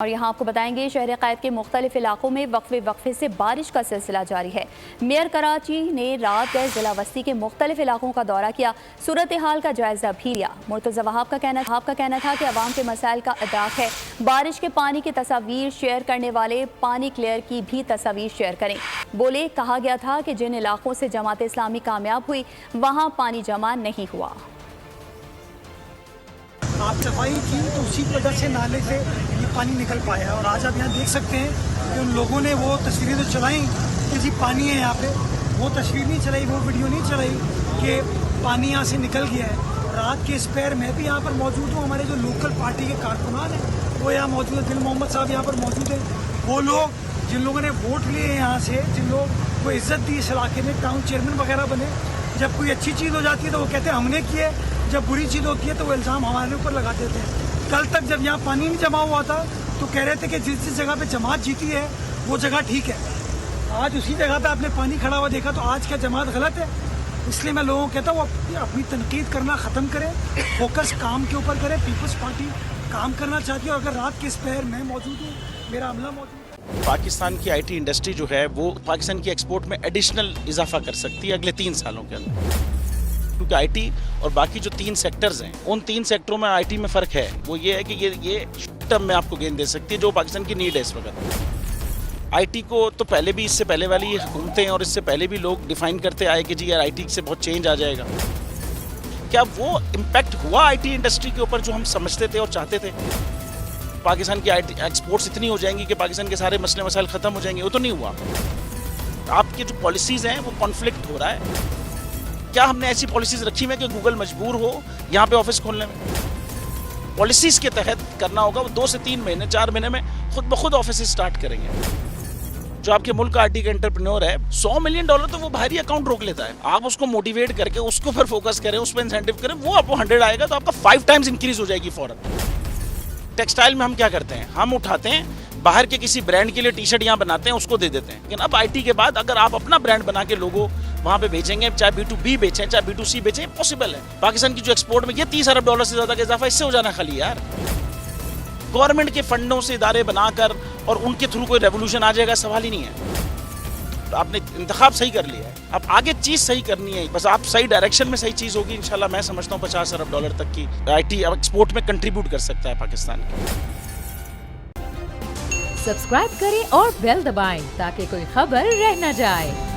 और यहाँ आपको बताएंगे शहर क़ैद के मुख्तलिफ इलाकों में वक्फे से बारिश का सिलसिला जारी है। मेयर कराची ने रात गए जिला वस्ती के मुख्तलिफ इलाकों का दौरा किया, सूरत हाल का जायजा भी लिया। मुर्तज़ा वहाब का कहना था कि अवाम के मसाइल का अदराक है। बारिश के पानी की तस्वीर शेयर करने वाले पानी क्लियर की भी तस्वीर शेयर करें। बोले, कहा गया था कि जिन इलाकों से जमात इस्लामी कामयाब हुई वहाँ पानी जमा नहीं हुआ। आप सफाई की तो उसी वजह से नाले से ये पानी निकल पाया है। और आज आप यहाँ देख सकते हैं कि उन लोगों ने वो तस्वीरें तो चलाई कि जी पानी है यहाँ पे, वो तस्वीर नहीं चलाई, वो वीडियो नहीं चलाई कि पानी यहाँ से निकल गया है। रात के स्पेयर मैं भी यहाँ पर मौजूद हूँ। हमारे जो लोकल पार्टी के कारकुनान हैं वो यहाँ मौजूद है। दिल मोहम्मद साहब यहाँ पर मौजूद हैं। वो लोग जिन लोगों ने वोट लिए हैं यहाँ से, जिन लोग को इज्जत दी इस इलाके में, टाउन चेयरमैन वगैरह बने, जब कोई अच्छी चीज़ हो जाती है तो वो कहते हैं हमने की है, जब बुरी चीज़ होती है तो वो इल्ज़ाम हमारे ऊपर लगा देते हैं। कल तक जब यहाँ पानी नहीं जमा हुआ था तो कह रहे थे कि जिस जगह पे जमात जीती है वो जगह ठीक है। आज उसी जगह पे आपने पानी खड़ा हुआ देखा, तो आज क्या जमात गलत है? इसलिए मैं लोगों को कहता हूँ अपनी तनकीद करना ख़त्म करें, फोकस काम के ऊपर करें। पीपल्स पार्टी काम करना चाहती है और अगर रात के स्पेयर मैं मौजूद हूँ, मेरा अमला मौजूद है। पाकिस्तान की आईटी इंडस्ट्री जो है वो पाकिस्तान की एक्सपोर्ट में एडिशनल इजाफा कर सकती है अगले 3 सालों के अंदर, क्योंकि आईटी और बाकी जो 3 सेक्टर्स हैं उन 3 सेक्टरों में आईटी में फ़र्क है। वो ये है कि ये शॉर्ट टर्म में आपको गेन दे सकती है, जो पाकिस्तान की नीड है इस वक्त। आईटी को तो पहले भी, इससे पहले वाली हुकूमतें और इससे पहले भी लोग डिफाइन करते आए कि जी यार आईटी से बहुत चेंज आ जाएगा। क्या वो इम्पैक्ट हुआ आईटी इंडस्ट्री के ऊपर जो हम समझते थे और चाहते थे? पाकिस्तान की आईटी एक्सपोर्ट्स इतनी हो जाएंगी कि पाकिस्तान के सारे मसले मसाइल ख़त्म हो जाएंगे? वो तो नहीं हुआ। आपकी जो पॉलिसीज़ हैं वो कॉन्फ्लिक्ट हो रहा है। क्या हमने ऐसी पॉलिसीज़ रखी हुई है कि गूगल मजबूर हो यहाँ पे ऑफिस खोलने में? पॉलिसीज़ के तहत करना होगा। वो 2 से 3 महीने 4 महीने में खुद ब खुद ऑफिस स्टार्ट करेंगे। जो आपके मुल्क का आईटी का एंटरप्रेन्योर है, $100 मिलियन तो वो बाहरी अकाउंट रोक लेता है। आप उसको मोटिवेट करके उसको पर फोकस करें, उस पर इंसेंटिव करें, वो आपको 100 आएगा तो आपका 5 टाइम्स इंक्रीज हो जाएगी फौरन। टेक्सटाइल में हम क्या करते हैं, हम उठाते हैं बाहर के किसी ब्रांड के लिए टी शर्ट यहाँ बनाते हैं, उसको दे देते हैं। लेकिन अब आईटी के बाद अगर आप अपना ब्रांड बना के लोगो वहाँ पे बेचेंगे, चाहे B2B बेचें चाहे B2C बेचें, पॉसिबल है। पाकिस्तान की जो एक्सपोर्ट में ये $30 अरब से ज़्यादा का इजाफा इससे हो जाना खाली यार। गवर्नमेंट के फंडों से इदारे बनाकर और उनके थ्रू कोई रेवोल्यूशन आ जाएगा, सवाल ही नहीं है। तो आपने इंतखाब सही कर लिया है, अब आगे चीज़ सही करनी है, बस आप सही डायरेक्शन में सही चीज़ होगी इंशाल्लाह। मैं समझता हूँ $50 अरब तक की आईटी एक्सपोर्ट में कंट्रीब्यूट कर सकता है पाकिस्तान। सब्सक्राइब करें और बेल दबाएं ताकि कोई खबर रह न जाए।